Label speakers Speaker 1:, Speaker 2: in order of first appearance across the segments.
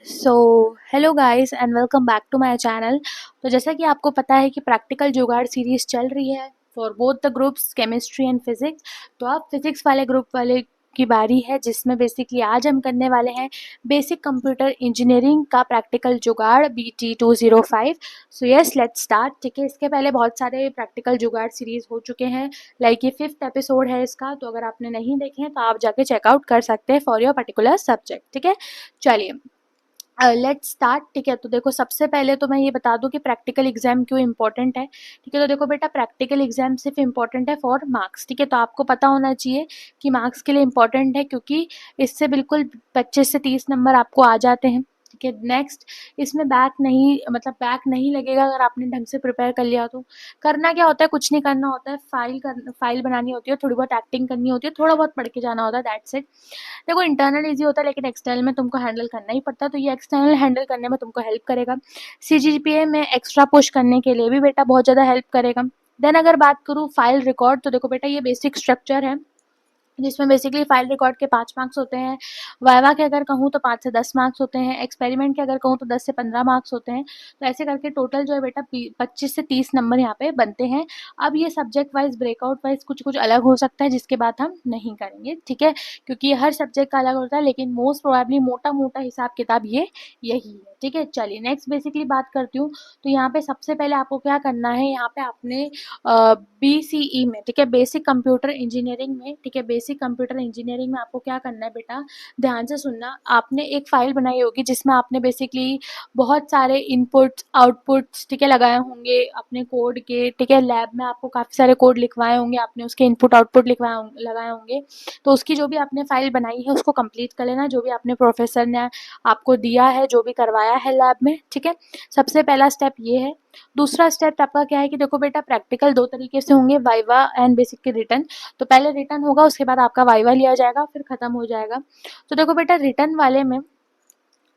Speaker 1: So hello guys and welcome back to my channel. तो जैसा कि आपको पता है कि प्रैक्टिकल जुगाड़ सीरीज चल रही है for both the groups chemistry and physics. तो अब फिजिक्स वाले ग्रुप वाले की बारी है, जिसमें बेसिकली आज हम करने वाले हैं बेसिक कंप्यूटर इंजीनियरिंग का प्रैक्टिकल जुगाड़ BT 205। So yes let's start. ठीक है, इसके पहले बहुत सारे प्रैक्टिकल जुगाड़ सीरीज हो चुके हैं, लाइक ये 5th एपिसोड है इसका। तो अगर आपने नहीं देखे हैं तो आप जाके चेकआउट कर सकते हैं फॉर योर पर्टिकुलर सब्जेक्ट। ठीक है, चलिए लेट्स स्टार्ट। ठीक है, तो देखो सबसे पहले तो मैं ये बता दूं कि प्रैक्टिकल एग्जाम क्यों इंपॉर्टेंट है। ठीक है, तो देखो बेटा, प्रैक्टिकल एग्जाम सिर्फ इंपॉर्टेंट है फॉर मार्क्स। ठीक है, तो आपको पता होना चाहिए कि मार्क्स के लिए इंपॉर्टेंट है, क्योंकि इससे बिल्कुल 25 से 30 नंबर आपको आ जाते हैं। ठीक है, नेक्स्ट, इसमें बैक नहीं लगेगा अगर आपने ढंग से प्रिपेयर कर लिया तो। करना क्या होता है, कुछ नहीं करना होता है, फाइल बनानी होती है, थोड़ी बहुत एक्टिंग करनी होती है, थोड़ा बहुत पढ़ के जाना होता है, दैट्स इट। देखो इंटरनल ईजी होता है, लेकिन एक्सटर्नल में तुमको हैंडल करना ही पड़ता है, तो ये एक्सटर्नल हैंडल करने में तुमको हेल्प करेगा। CGPA में एक्स्ट्रा पुश करने के लिए भी बेटा बहुत ज़्यादा हेल्प करेगा। देन अगर बात करूँ फाइल रिकॉर्ड, तो देखो बेटा ये बेसिक स्ट्रक्चर है जिसमें बेसिकली फाइल रिकॉर्ड के 5 मार्क्स होते हैं। वाइवा के अगर कहूँ तो 5 से 10 मार्क्स होते हैं। एक्सपेरिमेंट के अगर कहूँ तो 10 से 15 मार्क्स होते हैं। तो ऐसे करके टोटल जो है बेटा 25 से 30 नंबर यहाँ पे बनते हैं। अब ये सब्जेक्ट वाइज ब्रेकआउट वाइज कुछ कुछ अलग हो सकता है, जिसके बाद हम नहीं करेंगे। ठीक है, क्योंकि हर सब्जेक्ट का अलग होता है, लेकिन मोस्ट प्रोबेबली मोटा मोटा हिसाब किताब ये यही है। ठीक है, चलिए नेक्स्ट बेसिकली बात करती हूँ। तो यहाँ पे सबसे पहले आपको क्या करना है, यहाँ पे आपने BCE में, ठीक है, बेसिक कंप्यूटर इंजीनियरिंग में, ठीक है, बेसिक कंप्यूटर इंजीनियरिंग में आपको क्या करना है बेटा, ध्यान से सुनना। आपने एक फाइल बनाई होगी जिसमें आपने बेसिकली बहुत सारे इनपुट्स आउटपुट्स, ठीक है, लगाए होंगे अपने कोड के। ठीक है, लैब में आपको काफ़ी सारे कोड लिखवाए होंगे, आपने उसके इनपुट आउटपुट लगाए होंगे। तो उसकी जो भी आपने फाइल बनाई है उसको कंप्लीट कर लेना, जो भी आपने प्रोफेसर ने आपको दिया है, जो भी करवाया है लैब में। ठीक है, सबसे पहला स्टेप ये है। दूसरा स्टेप आपका क्या है कि देखो बेटा, प्रैक्टिकल दो तरीके से होंगे, वाइवा एंड बेसिक के रिटर्न। तो पहले रिटर्न होगा, उसके बाद आपका वाइवा लिया जाएगा, फिर खत्म हो जाएगा। तो देखो बेटा, रिटर्न वाले में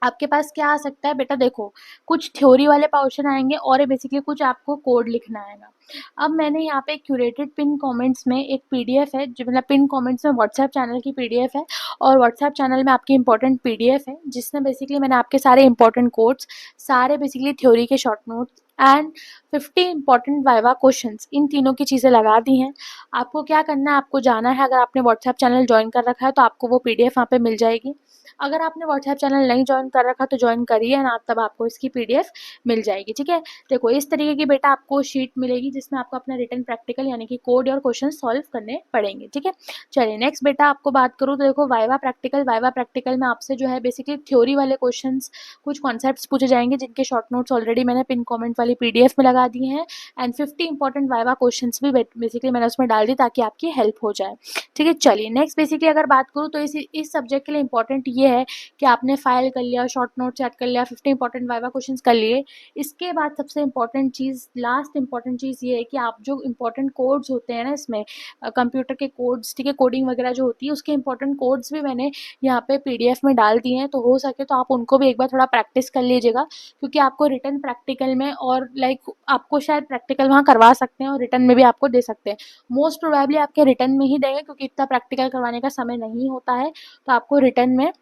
Speaker 1: आपके पास क्या आ सकता है बेटा, देखो कुछ थ्योरी वाले पोर्शन आएंगे और बेसिकली कुछ आपको कोड लिखना आएगा। अब मैंने यहाँ पे क्यूरेटेड पिन कमेंट्स में एक पीडीएफ है, जो मतलब पिन कमेंट्स में व्हाट्सएप चैनल की पीडीएफ है, और व्हाट्सएप चैनल में आपकी इंपॉर्टेंट पीडीएफ है, जिसमें बेसिकली मैंने आपके सारे इंपॉर्टेंट कोड्स, सारे बेसिकली थ्योरी के short notes and 50 important viva questions, इन तीनों की चीज़ें लगा दी हैं। आपको क्या करना है, आपको जाना है, अगर आपने व्हाट्सएप चैनल ज्वाइन कर रखा है तो आपको वो पीडीएफ वहाँ पे मिल जाएगी। अगर आपने व्हाट्सएप चैनल नहीं ज्वाइन कर रखा तो ज्वाइन करिए ना, तब आपको इसकी पीडीएफ मिल जाएगी। ठीक है, देखो इस तरीके की बेटा आपको शीट मिलेगी, जिसमें आपको अपना रिटन प्रैक्टिकल यानी कि कोड और क्वेश्चन सॉल्व करने पड़ेंगे। ठीक है, चलिए नेक्स्ट बेटा आपको बात करूँ तो देखो वाइवा प्रैक्टिकल में आपसे जो है बेसिकली थ्योरी वाले क्वेश्चंस, कुछ कॉन्सेप्ट्स पूछे जाएंगे, जिनके शॉर्ट नोट्स ऑलरेडी मैंने पिन कमेंट वाली पीडीएफ में लगा दिए हैं, एंड 50 इंपॉर्टेंट वाइवा क्वेश्चंस भी बेसिकली मैंने उसमें डाल दी ताकि आपकी हेल्प हो जाए। ठीक है, चलिए नेक्स्ट बेसिकली अगर बात करूँ तो इस सब्जेक्ट के लिए इंपॉर्टेंट ये है कि आपने फाइल कर लिया, शॉर्ट नोट्स ऐड कर लिया, 50 इंपॉर्टेंट वाइवा क्वेश्चंस कर लिए। इसके बाद सबसे इंपॉर्टेंट चीज़, लास्ट इंपॉर्टेंट चीज़ ये है कि आप जो इंपॉर्टेंट कोड्स होते हैं ना इसमें, कंप्यूटर के कोड्स, ठीक है, कोडिंग वगैरह जो होती है, उसके इंपॉर्टेंट कोड्स भी मैंने यहाँ पे पीडीएफ में डाल दिए हैं। तो हो सके तो आप उनको भी एक बार थोड़ा प्रैक्टिस कर लीजिएगा, क्योंकि आपको रिटर्न प्रैक्टिकल में और लाइक आपको शायद प्रैक्टिकल वहाँ करवा सकते हैं और रिटर्न में भी आपको दे सकते हैं। मोस्ट प्रोबेबली आपके रिटर्न में ही देंगे, क्योंकि इतना प्रैक्टिकल करवाने का समय नहीं होता है। तो आपको रिटर्न में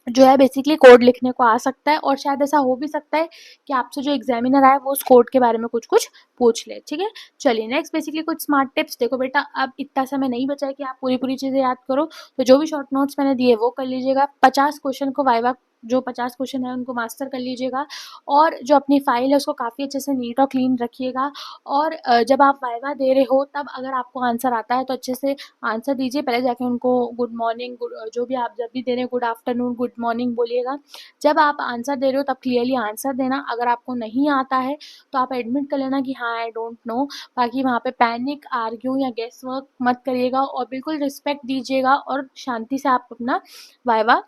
Speaker 1: जो है बेसिकली कोड लिखने को आ सकता है, और शायद ऐसा हो भी सकता है कि आपसे जो एग्जामिनर आए वो उस कोड के बारे में कुछ कुछ पूछ ले। ठीक है, चलिए नेक्स्ट बेसिकली कुछ स्मार्ट टिप्स। देखो बेटा, अब इतना समय नहीं बचा है कि आप पूरी पूरी चीज़ें याद करो, तो जो भी शॉर्ट नोट्स मैंने दिए वो कर लीजिएगा। 50 क्वेश्चन को वाइवा, जो 50 क्वेश्चन है उनको मास्टर कर लीजिएगा, और जो अपनी फाइल है उसको काफ़ी अच्छे से नीट और क्लीन रखिएगा। और जब आप वाइवा दे रहे हो तब अगर आपको आंसर आता है तो अच्छे से आंसर दीजिए, पहले जाके उनको गुड मॉर्निंग, जो भी आप जब भी दे रहे हो, गुड आफ्टरनून, गुड मॉर्निंग बोलिएगा। जब आप आंसर दे रहे हो तब क्लियरली आंसर देना। अगर आपको नहीं आता है तो आप एडमिट कर लेना कि हाँ आई डोंट नो। बाकी वहाँ पे पैनिक, आर्ग्यू या गेस वर्क मत करिएगा, और बिल्कुल रिस्पेक्ट दीजिएगा और शांति से आप अपना वाइवा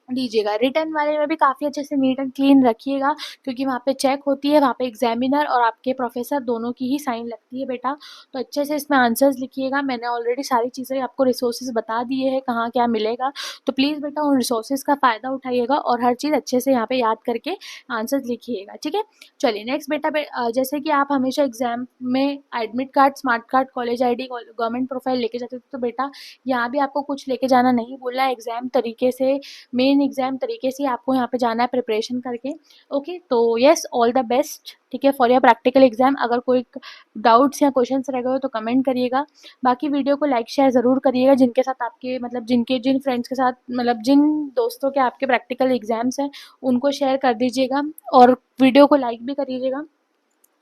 Speaker 1: दीजिएगा। रिटर्न वाले में भी काफ़ी अच्छे से नीट एंड क्लीन रखिएगा, क्योंकि वहाँ पे चेक होती है, वहाँ पे एग्जामिनर और आपके प्रोफेसर दोनों की ही साइन लगती है बेटा। तो अच्छे से इसमें आंसर्स लिखिएगा। मैंने ऑलरेडी सारी चीज़ें आपको रिसोर्सेज बता दिए हैं कहाँ क्या मिलेगा, तो प्लीज़ बेटा उन रिसोर्सेज का फ़ायदा उठाइएगा और हर चीज़ अच्छे से यहाँ पे याद करके आंसर्स लिखिएगा। ठीक है, चलिए नेक्स्ट बेटा, जैसे कि आप हमेशा एग्जाम में admit card, smart card, college ID, government profile लेके जाते थे, तो बेटा यहाँ भी आपको कुछ लेके जाना नहीं बोला है। एग्जाम तरीके से मेन जेन्युइन एग्जाम तरीके से आपको यहाँ पे जाना है प्रिपरेशन करके। ओके, तो यस, ऑल द बेस्ट, ठीक है, फॉर योर प्रैक्टिकल एग्जाम। अगर कोई डाउट्स या क्वेश्चंस रह गए हो तो कमेंट करिएगा। बाकी वीडियो को लाइक शेयर ज़रूर करिएगा, जिनके साथ आपके मतलब जिन फ्रेंड्स के साथ मतलब जिन दोस्तों के आपके प्रैक्टिकल एग्जाम्स हैं उनको शेयर कर दीजिएगा, और वीडियो को लाइक भी करिएगा,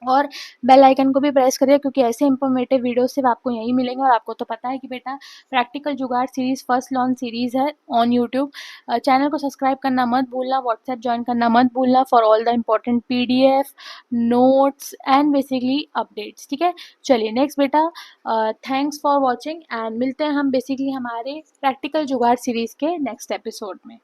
Speaker 1: और बेल आइकन को भी प्रेस करिए, क्योंकि ऐसे इंफॉर्मेटिव वीडियो सिर्फ आपको यहीं मिलेंगे। और आपको तो पता है कि बेटा प्रैक्टिकल जुगाड़ सीरीज़ फर्स्ट लॉन्च सीरीज़ है ऑन यूट्यूब। चैनल को सब्सक्राइब करना मत भूलना, व्हाट्सएप ज्वाइन करना मत भूलना for all the important PDF, notes and basically updates, ठीक है। चलिए नेक्स्ट बेटा, थैंक्स फॉर वॉचिंग, एंड मिलते हैं हम बेसिकली हमारे प्रैक्टिकल जुगाड़ सीरीज़ के नेक्स्ट एपिसोड में।